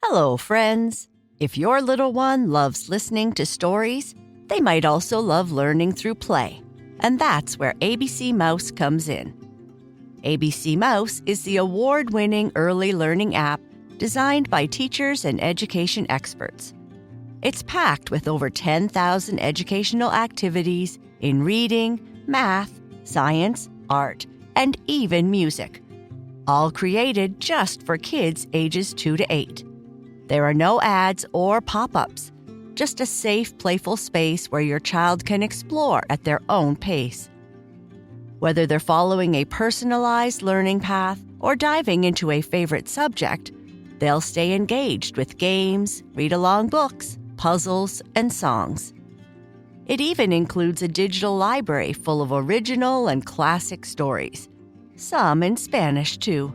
Hello, friends. If your little one loves listening to stories, they might also love learning through play. And that's where ABC Mouse comes in. ABC Mouse is the award-winning early learning app designed by teachers and education experts. It's packed with over 10,000 educational activities in reading, math, science, art, and even music, all created just for kids ages 2 to 8. There are no ads or pop-ups, just a safe, playful space where your child can explore at their own pace. Whether they're following a personalized learning path or diving into a favorite subject, they'll stay engaged with games, read-along books, puzzles, and songs. It even includes a digital library full of original and classic stories, some in Spanish too.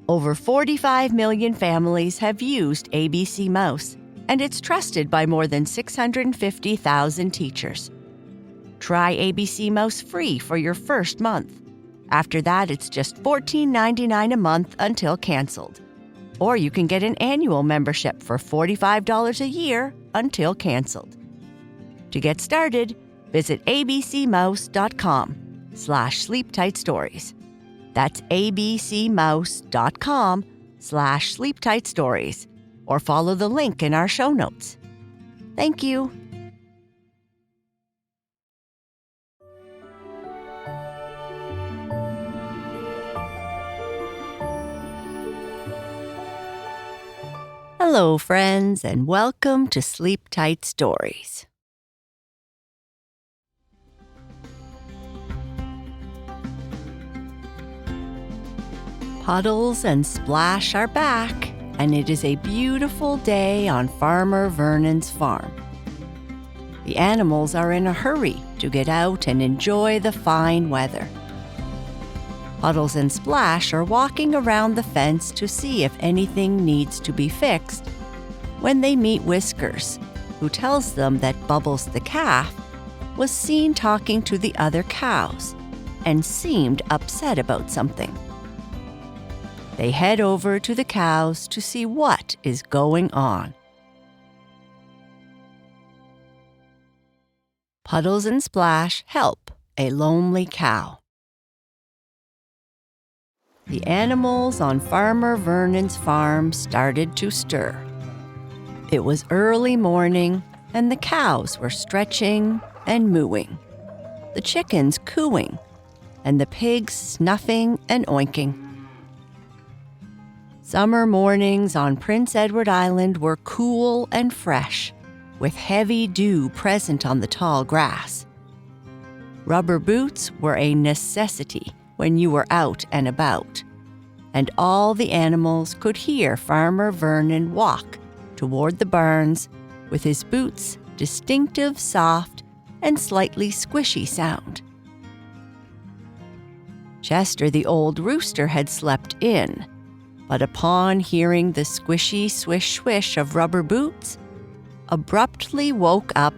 Over 45 million families have used ABC Mouse, and it's trusted by more than 650,000 teachers. Try ABC Mouse free for your first month. After that, it's just $14.99 a month until canceled. Or you can get an annual membership for $45 a year until canceled. To get started, visit abcmouse.com/sleeptightstories. That's abcmouse.com/sleeptightstories, or follow the link in our show notes. Thank you. Hello, friends, and welcome to Sleep Tight Stories. Puddles and Splash are back, and it is a beautiful day on Farmer Vernon's farm. The animals are in a hurry to get out and enjoy the fine weather. Puddles and Splash are walking around the fence to see if anything needs to be fixed when they meet Whiskers, who tells them that Bubbles the calf was seen talking to the other cows and seemed upset about something. They head over to the cows to see what is going on. Puddles and Splash help a lonely cow. The animals on Farmer Vernon's farm started to stir. It was early morning, and the cows were stretching and mooing, the chickens cooing, and the pigs snuffing and oinking. Summer mornings on Prince Edward Island were cool and fresh, with heavy dew present on the tall grass. Rubber boots were a necessity when you were out and about, and all the animals could hear Farmer Vernon walk toward the barns with his boots' distinctive soft and slightly squishy sound. Chester the old rooster had slept in, but upon hearing the squishy swish-swish of rubber boots, abruptly woke up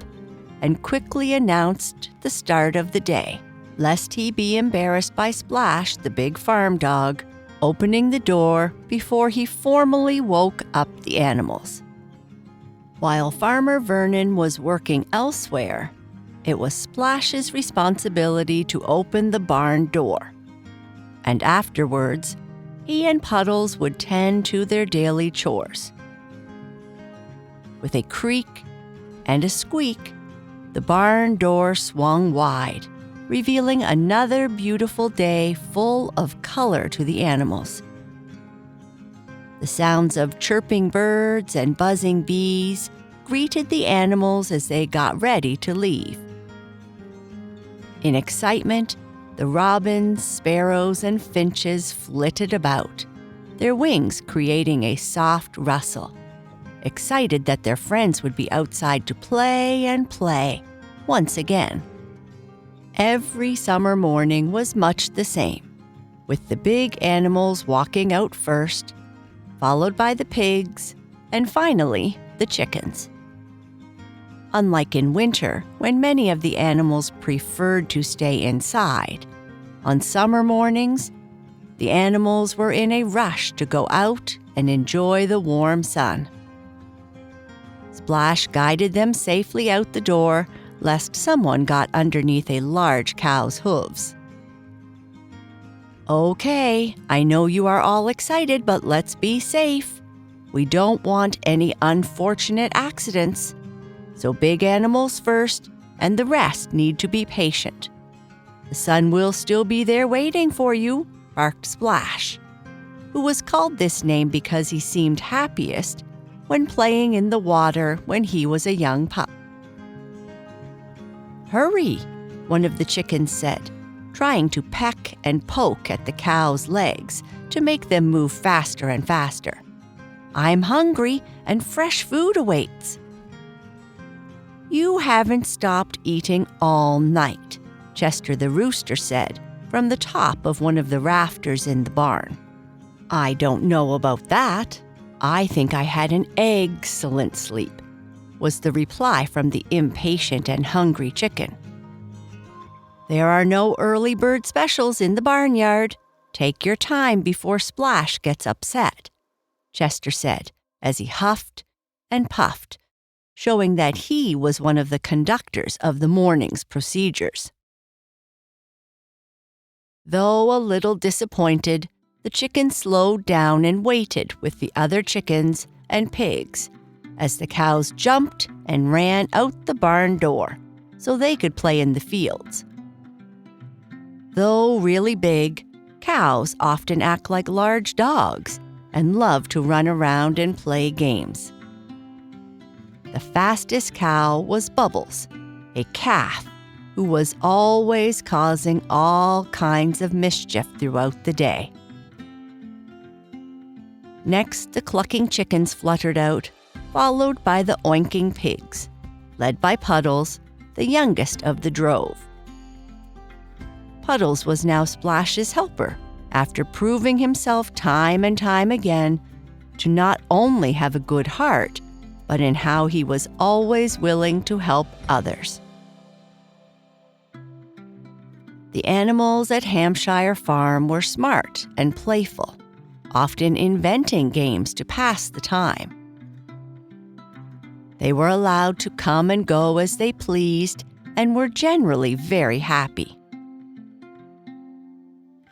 and quickly announced the start of the day, lest he be embarrassed by Splash, the big farm dog, opening the door before he formally woke up the animals. While Farmer Vernon was working elsewhere, it was Splash's responsibility to open the barn door, and afterwards, he and Puddles would tend to their daily chores. With a creak and a squeak, the barn door swung wide, revealing another beautiful day full of color to the animals. The sounds of chirping birds and buzzing bees greeted the animals as they got ready to leave. In excitement, the robins, sparrows, and finches flitted about, their wings creating a soft rustle, excited that their friends would be outside to play and play once again. Every summer morning was much the same, with the big animals walking out first, followed by the pigs, and finally the chickens. Unlike in winter, when many of the animals preferred to stay inside, on summer mornings, The animals were in a rush to go out and enjoy the warm sun. Splash guided them safely out the door, lest someone got underneath a large cow's hooves. "Okay, I know you are all excited, but let's be safe. We don't want any unfortunate accidents. So big animals first, and the rest need to be patient. The sun will still be there waiting for you," barked Splash, who was called this name because he seemed happiest when playing in the water when he was a young pup. "Hurry," one of the chickens said, trying to peck and poke at the cow's legs to make them move faster and faster. "I'm hungry and fresh food awaits." "You haven't stopped eating all night," Chester the rooster said from the top of one of the rafters in the barn. "I don't know about that. I think I had an excellent sleep," was the reply from the impatient and hungry chicken. "There are no early bird specials in the barnyard. Take your time before Splash gets upset," Chester said as he huffed and puffed, showing that he was one of the conductors of the morning's procedures. Though a little disappointed, the chicken slowed down and waited with the other chickens and pigs as the cows jumped and ran out the barn door so they could play in the fields. Though really big, cows often act like large dogs and love to run around and play games. The fastest cow was Bubbles, a calf who was always causing all kinds of mischief throughout the day. Next, the clucking chickens fluttered out, followed by the oinking pigs, led by Puddles, the youngest of the drove. Puddles was now Splash's helper, after proving himself time and time again to not only have a good heart, but in how he was always willing to help others. The animals at Hampshire Farm were smart and playful, often inventing games to pass the time. They were allowed to come and go as they pleased and were generally very happy.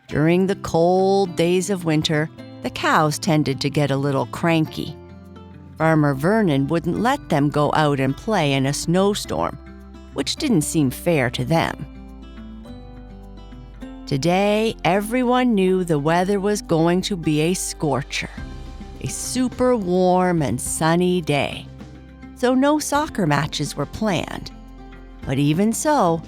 During the cold days of winter, the cows tended to get a little cranky. Farmer Vernon wouldn't let them go out and play in a snowstorm, which didn't seem fair to them. Today, everyone knew the weather was going to be a scorcher, a super warm and sunny day, so no soccer matches were planned. But even so,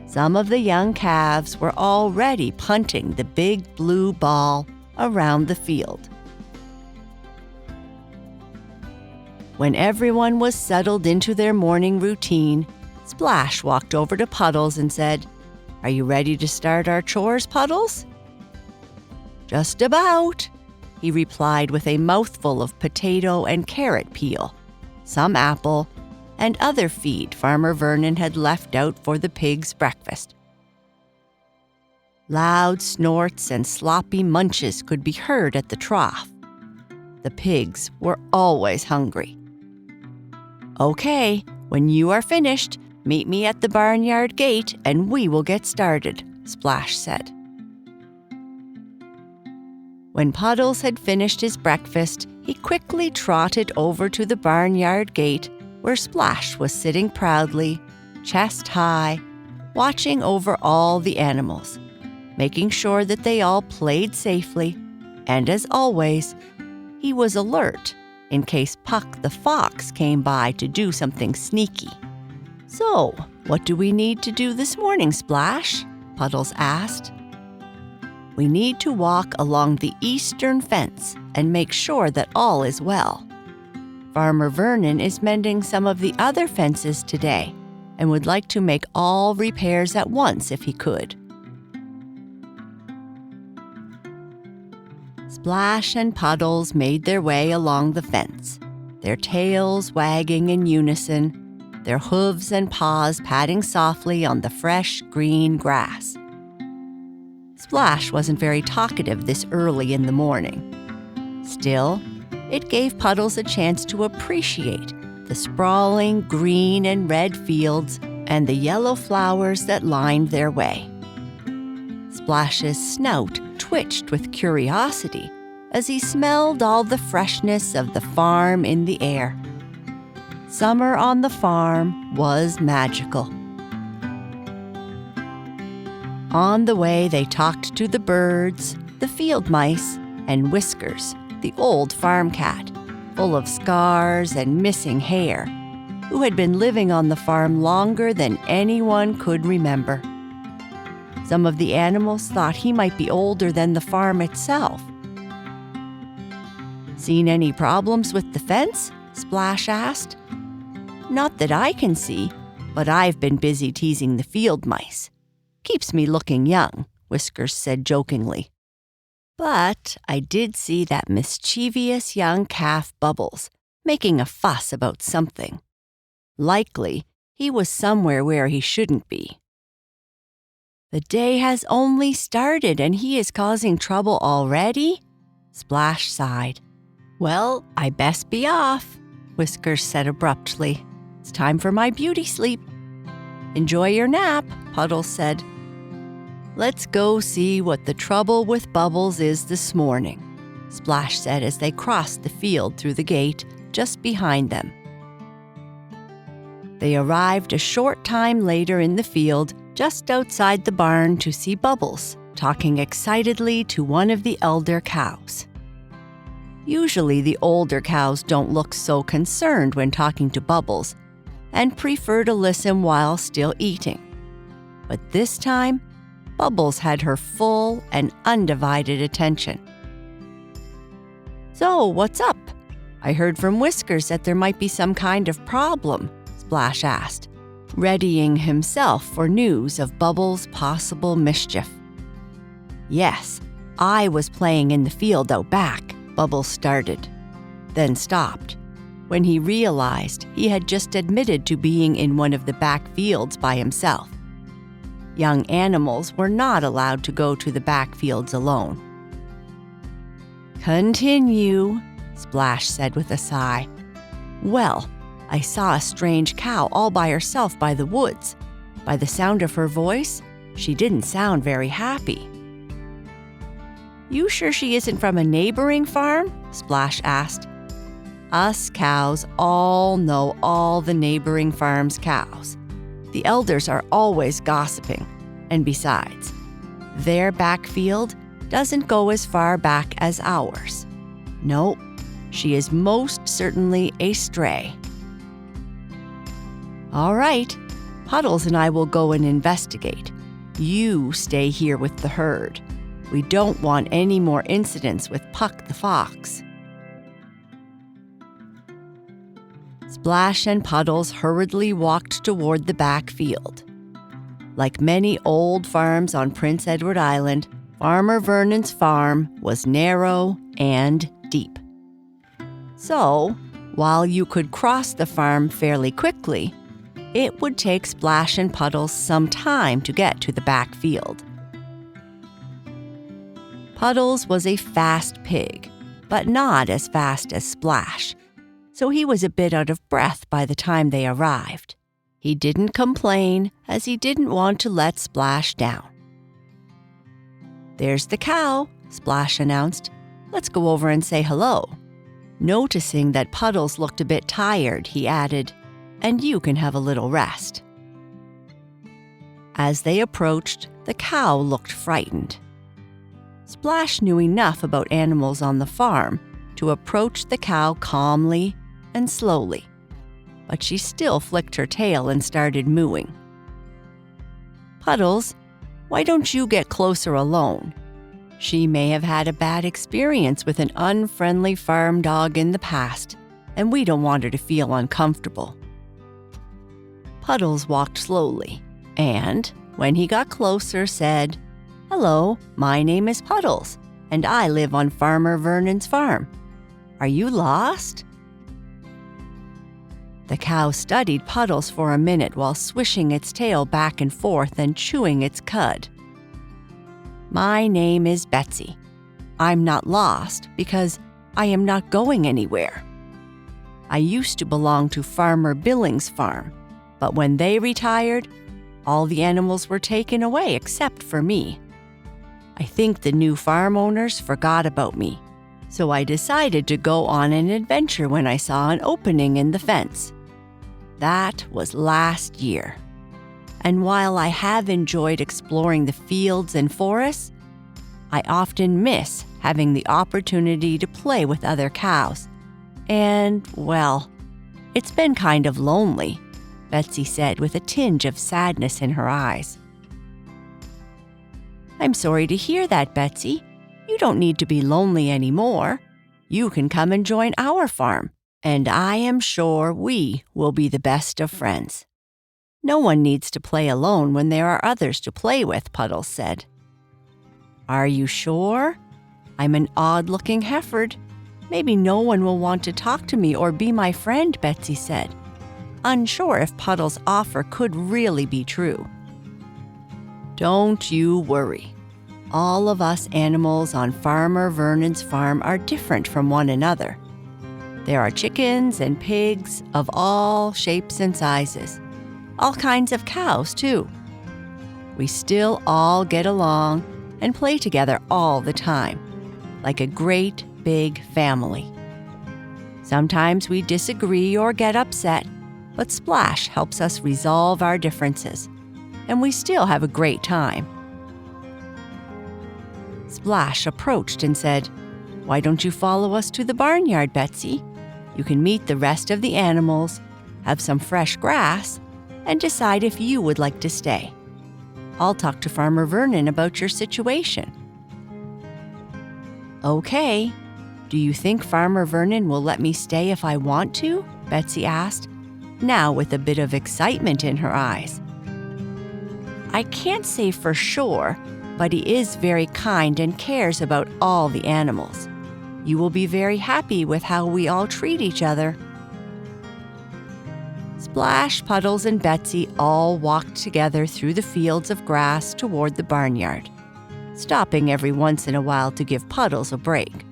some of the young calves were already punting the big blue ball around the field. When everyone was settled into their morning routine, Splash walked over to Puddles and said, "Are you ready to start our chores, Puddles?" "Just about," he replied with a mouthful of potato and carrot peel, some apple, and other feed Farmer Vernon had left out for the pigs' breakfast. Loud snorts and sloppy munches could be heard at the trough. The pigs were always hungry. "Okay, when you are finished, meet me at the barnyard gate and we will get started," Splash said. When Puddles had finished his breakfast, he quickly trotted over to the barnyard gate where Splash was sitting proudly, chest high, watching over all the animals, making sure that they all played safely, and as always, he was alert in case Puck the fox came by to do something sneaky. "So, what do we need to do this morning, Splash?" Puddles asked. "We need to walk along the eastern fence and make sure that all is well. Farmer Vernon is mending some of the other fences today and would like to make all repairs at once if he could." Splash and Puddles made their way along the fence, their tails wagging in unison, their hooves and paws patting softly on the fresh green grass. Splash wasn't very talkative this early in the morning. Still, it gave Puddles a chance to appreciate the sprawling green and red fields and the yellow flowers that lined their way. Splash's snout twitched with curiosity as he smelled all the freshness of the farm in the air. Summer on the farm was magical. On the way, they talked to the birds, the field mice, and Whiskers, the old farm cat, full of scars and missing hair, who had been living on the farm longer than anyone could remember. Some of the animals thought he might be older than the farm itself. "Seen any problems with the fence?" Splash asked. "Not that I can see, but I've been busy teasing the field mice. Keeps me looking young," Whiskers said jokingly. "But I did see that mischievous young calf Bubbles making a fuss about something. Likely, he was somewhere where he shouldn't be." "The day has only started and he is causing trouble already?" Splash sighed. "Well, I best be off," Whiskers said abruptly. "It's time for my beauty sleep." "Enjoy your nap," Puddles said. "Let's go see what the trouble with Bubbles is this morning," Splash said as they crossed the field through the gate just behind them. They arrived a short time later in the field just outside the barn to see Bubbles talking excitedly to one of the elder cows. Usually the older cows don't look so concerned when talking to Bubbles and prefer to listen while still eating. But this time, Bubbles had her full and undivided attention. "So, what's up? I heard from Whiskers that there might be some kind of problem," Splash asked, readying himself for news of Bubbles' possible mischief. "Yes, I was playing in the field out back," Bubbles started, then stopped when he realized he had just admitted to being in one of the back fields by himself. Young animals were not allowed to go to the backfields alone. "Continue," Splash said with a sigh. "Well, I saw a strange cow all by herself by the woods. By the sound of her voice, she didn't sound very happy." "You sure she isn't from a neighboring farm?" Splash asked. "Us cows all know all the neighboring farms' cows. The elders are always gossiping, and besides, their backfield doesn't go as far back as ours. Nope, she is most certainly a stray." "All right, Puddles and I will go and investigate. You stay here with the herd. We don't want any more incidents with Puck the fox." Splash and Puddles hurriedly walked toward the backfield. Like many old farms on Prince Edward Island, Farmer Vernon's farm was narrow and deep. So, while you could cross the farm fairly quickly, it would take Splash and Puddles some time to get to the backfield. Puddles was a fast pig, but not as fast as Splash, so he was a bit out of breath by the time they arrived. He didn't complain, as he didn't want to let Splash down. "There's the cow," Splash announced. "Let's go over and say hello." Noticing that Puddles looked a bit tired, he added, "And you can have a little rest." As they approached, the cow looked frightened. Splash knew enough about animals on the farm to approach the cow calmly and slowly, but she still flicked her tail and started mooing. "Puddles, why don't you get closer alone? She may have had a bad experience with an unfriendly farm dog in the past, and we don't want her to feel uncomfortable." Puddles walked slowly, and, when he got closer, said, "Hello, my name is Puddles, and I live on Farmer Vernon's farm. Are you lost?" The cow studied Puddles for a minute while swishing its tail back and forth and chewing its cud. My name is Betsy. I'm not lost because I am not going anywhere. I used to belong to Farmer Billings' farm, but when they retired, all the animals were taken away except for me. I think the new farm owners forgot about me, so I decided to go on an adventure when I saw an opening in the fence. That was last year. And while I have enjoyed exploring the fields and forests, I often miss having the opportunity to play with other cows. And, well, it's been kind of lonely, Betsy said with a tinge of sadness in her eyes. I'm sorry to hear that, Betsy. You don't need to be lonely anymore. You can come and join our farm, and I am sure we will be the best of friends. No one needs to play alone when there are others to play with, Puddles said. Are you sure? I'm an odd-looking Hefford. Maybe no one will want to talk to me or be my friend, Betsy said, unsure if Puddles' offer could really be true. Don't you worry. All of us animals on Farmer Vernon's farm are different from one another. There are chickens and pigs of all shapes and sizes. All kinds of cows, too. We still all get along and play together all the time, like a great big family. Sometimes we disagree or get upset, but Splash helps us resolve our differences, and we still have a great time. Splash approached and said, Why don't you follow us to the barnyard, Betsy? You can meet the rest of the animals, have some fresh grass, and decide if you would like to stay. I'll talk to Farmer Vernon about your situation. Okay. Do you think Farmer Vernon will let me stay if I want to? Betsy asked, now with a bit of excitement in her eyes. I can't say for sure, but he is very kind and cares about all the animals. You will be very happy with how we all treat each other. Splash, Puddles, and Betsy all walked together through the fields of grass toward the barnyard, stopping every once in a while to give Puddles a break.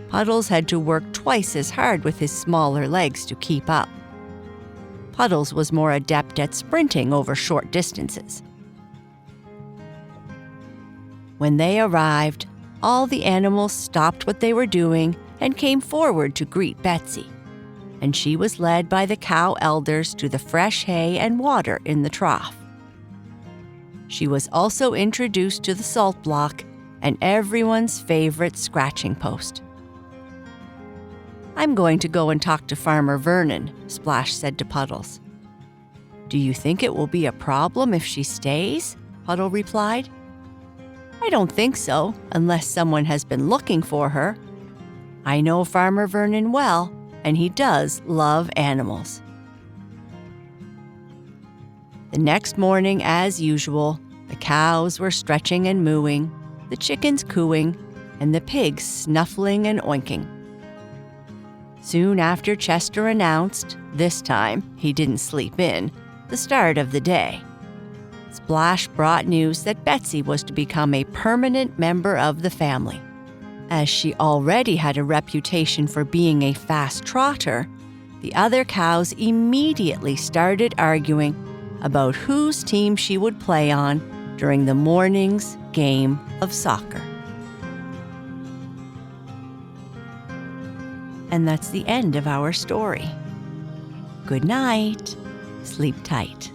Puddles had to work twice as hard with his smaller legs to keep up. Puddles was more adept at sprinting over short distances. When they arrived, all the animals stopped what they were doing and came forward to greet Betsy, and she was led by the cow elders to the fresh hay and water in the trough. She was also introduced to the salt block and everyone's favorite scratching post. I'm going to go and talk to Farmer Vernon, Splash said to Puddles. Do you think it will be a problem if she stays? Puddle replied. I don't think so, unless someone has been looking for her. I know Farmer Vernon well, and he does love animals. The next morning, as usual, the cows were stretching and mooing, the chickens cooing, and the pigs snuffling and oinking. Soon after Chester announced, this time he didn't sleep in, the start of the day. Splash brought news that Betsy was to become a permanent member of the family. As she already had a reputation for being a fast trotter, the other cows immediately started arguing about whose team she would play on during the morning's game of soccer. And that's the end of our story. Good night. Sleep tight.